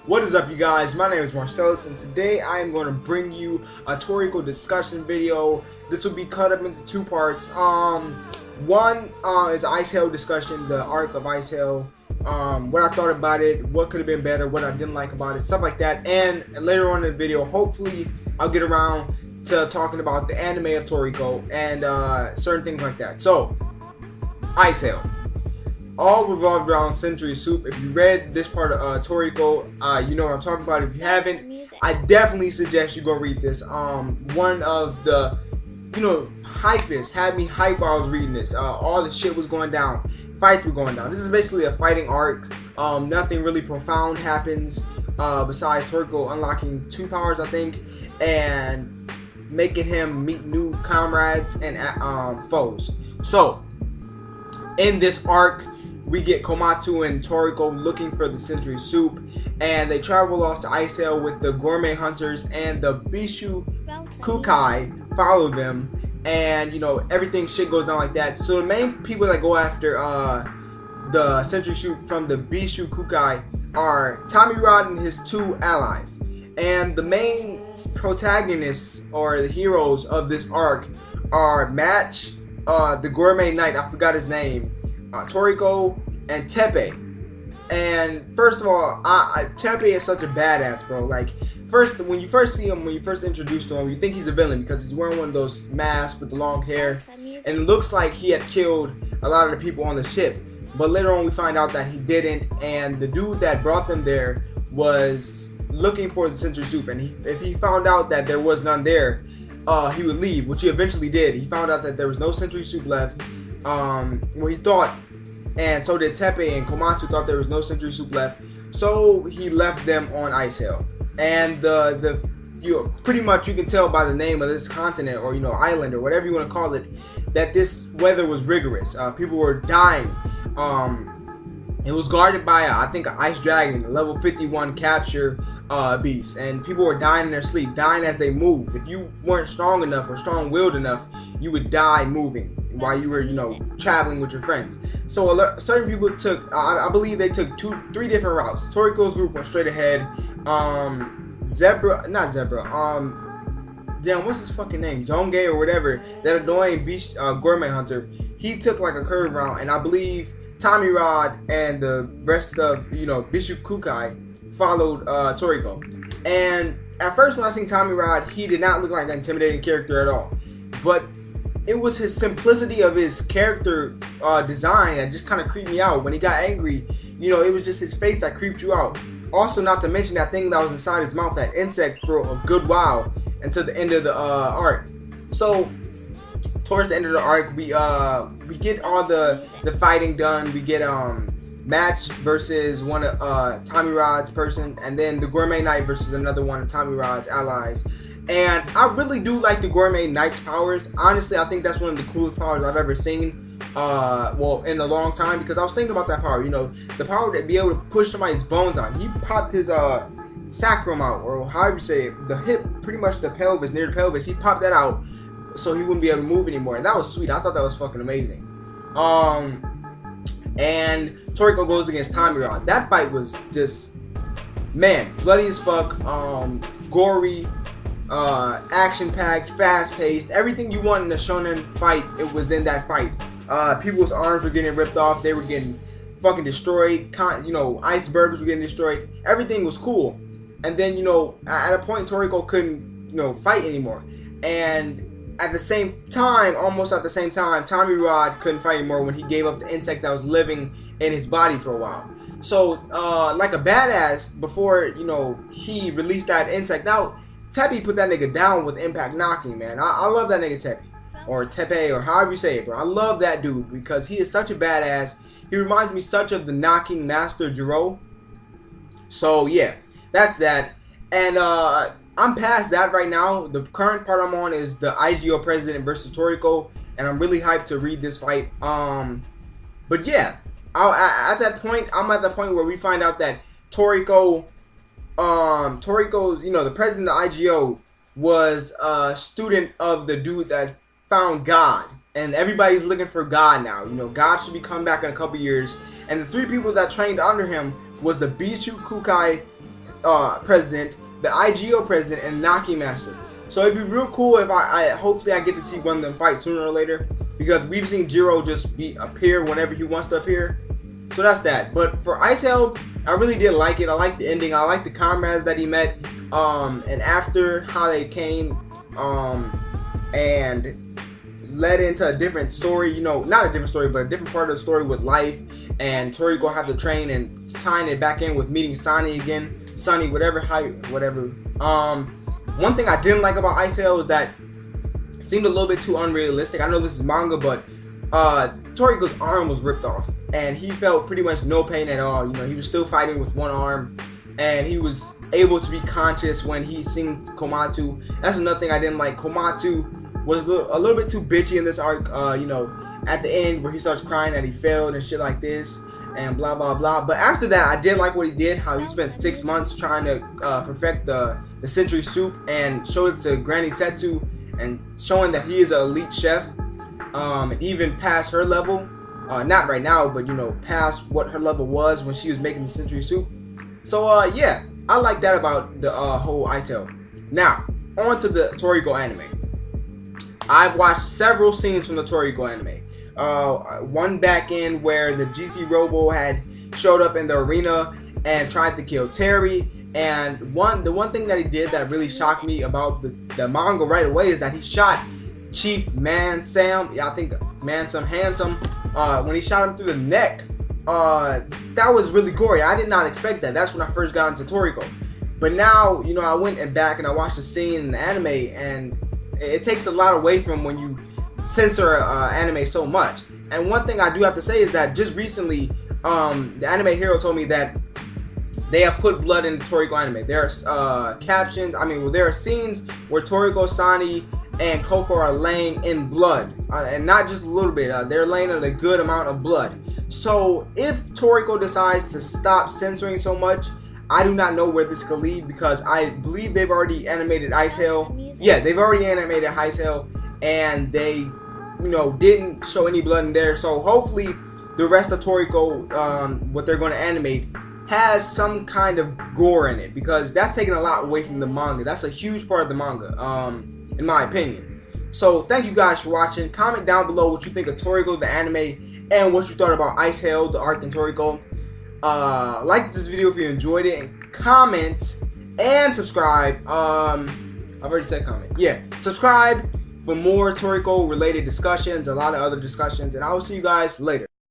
What is up, you guys? My name is Marcellus, and today I am going to bring you a Toriko discussion video. This will be cut up into two parts. One is Ice Hill discussion, the arc of Ice Hill, what I thought about it, what could have been better, what I didn't like about it, stuff like that. And later on in the video, hopefully, I'll get around to talking about the anime of Toriko and certain things like that. So, Ice Hill. All revolved around Century Soup. If you read this part of Toriko, you know what I'm talking about. If you haven't, I definitely suggest you go read this. One of the, hypest had me hype while I was reading this. All the shit was going down. Fights were going down. This is basically a fighting arc. Nothing really profound happens besides Toriko unlocking 2 powers, I think, and making him meet new comrades and foes. So, in this arc, we get Komatsu and Toriko looking for the Century Soup, and they travel off to Ice Hill with the gourmet hunters, and the Bishu Kukai follow them, and everything shit goes down like that. So the main people that go after the Century Soup from the Bishu Kukai are Tommy Rod and his 2 allies, and the main protagonists or the heroes of this arc are Match, the gourmet knight, I forgot his name, Toriko, and Teppei. And first of all, Teppei is such a badass, bro. Like, when you first see him, when you first introduced to him, you think he's a villain because he's wearing one of those masks with the long hair, and it looks like he had killed a lot of the people on the ship. But later on, we find out that he didn't, and the dude that brought them there was looking for the Century Soup, and if he found out that there was none there, he would leave, which he eventually did. He found out that there was no Century Soup left. He thought, and so did Teppei, and Komatsu thought there was no Century Soup left, so he left them on Ice Hill. And pretty much you can tell by the name of this continent, or island, or whatever you want to call it, that this weather was rigorous. People were dying. It was guarded by I think an ice dragon, a level 51 capture beast, and people were dying in their sleep, dying as they moved. If you weren't strong enough or strong-willed enough, you would die moving while you were traveling with your friends. So certain people took, I believe they took 3 different routes. Toriko's group went straight ahead. Damn, what's his fucking name? Zonge or whatever, that annoying beach gourmet hunter. He took like a curve route, and I believe Tommy Rod and the rest of Bishu Kukai followed Toriko. And at first, when I seen Tommy Rod, he did not look like an intimidating character at all. But it was his simplicity of his character design that just kind of creeped me out. When he got angry, it was just his face that creeped you out. Also, not to mention that thing that was inside his mouth, that insect, for a good while until the end of the arc. So, towards the end of the arc, we get all the fighting done. We get Match versus one of Tommy Rod's person, and then the Gourmet Knight versus another one of Tommy Rod's allies. And I really do like the Gourmet Knight's powers. Honestly, I think that's one of the coolest powers I've ever seen. In a long time, because I was thinking about that power. The power to be able to push somebody's bones out. He popped his sacrum out, or however you say it, the hip, pretty much the pelvis, near the pelvis. He popped that out so he wouldn't be able to move anymore, and that was sweet. I thought that was fucking amazing. And Toriko goes against Tommy Rod. That fight was just, man, bloody as fuck, gory, action-packed, fast-paced. Everything you want in a shonen fight, it was in that fight. People's arms were getting ripped off. They were getting fucking destroyed. Icebergs were getting destroyed. Everything was cool. And then, at a point, Toriko couldn't, fight anymore. And at the same time, almost at the same time, Tommy Rod couldn't fight anymore when he gave up the insect that was living in his body for a while. So, like a badass, before, he released that insect out, Teppei put that nigga down with impact knocking, man. I love that nigga Teppei. Or Teppei, or however you say it, bro. I love that dude because he is such a badass. He reminds me such of the knocking master Jiro. So yeah, that's that. And I'm past that right now. The current part I'm on is the IGO president versus Toriko, and I'm really hyped to read this fight. But yeah, I'm at the point where we find out that Toriko's, the president of IGO was a student of the dude that found God, and everybody's looking for God now. God should be coming back in a couple years, and the 3 people that trained under him was the Bishu Kukai, president, the IGO president, and Naki master. So it'd be real cool if hopefully I get to see one of them fight sooner or later, because we've seen Jiro just appear whenever he wants to appear. So that's that. But for Ice Hell, I really did like it. I like the ending. I like the comrades that he met. And after how they came and led into a different story, you know, not a different story, but a different part of the story with life, and Toriko have to train and tying it back in with meeting Sunny again. Sunny, whatever. One thing I didn't like about Ice Hell is that it seemed a little bit too unrealistic. I know this is manga, but Toriko's arm was ripped off, and he felt pretty much no pain at all. You know, he was still fighting with one arm, and he was able to be conscious when he seen Komatsu. That's another thing I didn't like. Komatsu was a little bit too bitchy in this arc. You know, at the end where he starts crying that he failed and shit like this, and blah blah blah. But after that, I did like what he did. How he spent 6 months trying to perfect the century soup, and showed it to Granny Setsu, and showing that he is an elite chef. Even past her level, not right now, but you know, past what her level was when she was making the century soup. So yeah, I like that about the whole Ice Hell. Now, on to the Toriko anime. I've watched several scenes from the Toriko anime. One back in where the GT Robo had showed up in the arena and tried to kill Terry. And the one thing that he did that really shocked me about the manga right away is that he shot Chief Mansam, I think Mansam Handsome, when he shot him through the neck. That was really gory. I did not expect that. That's when I first got into Toriko. But now, you know, I went back and I watched the scene in the anime, and it takes a lot away from when you censor anime so much. And one thing I do have to say is that just recently, the anime hero told me that they have put blood in the Toriko anime. There's captions, there are scenes where Toriko, Sani, and Coco are laying in blood, and not just a little bit. They're laying in a good amount of blood. So if Toriko decides to stop censoring so much, I do not know where this could lead, because I believe they've already animated Ice Hell. Yeah, they've already animated Ice Hell, and they, you know, didn't show any blood in there. So hopefully the rest of Toriko, what they're going to animate, has some kind of gore in it, because that's taking a lot away from the manga. That's a huge part of the manga, in my opinion. So thank you guys for watching. Comment down below what you think of Toriko the anime, and what you thought about Ice Hell, the arc in Toriko. Like this video if you enjoyed it, and comment and subscribe. I've already said comment. Yeah, subscribe for more Toriko related discussions, a lot of other discussions, and I will see you guys later.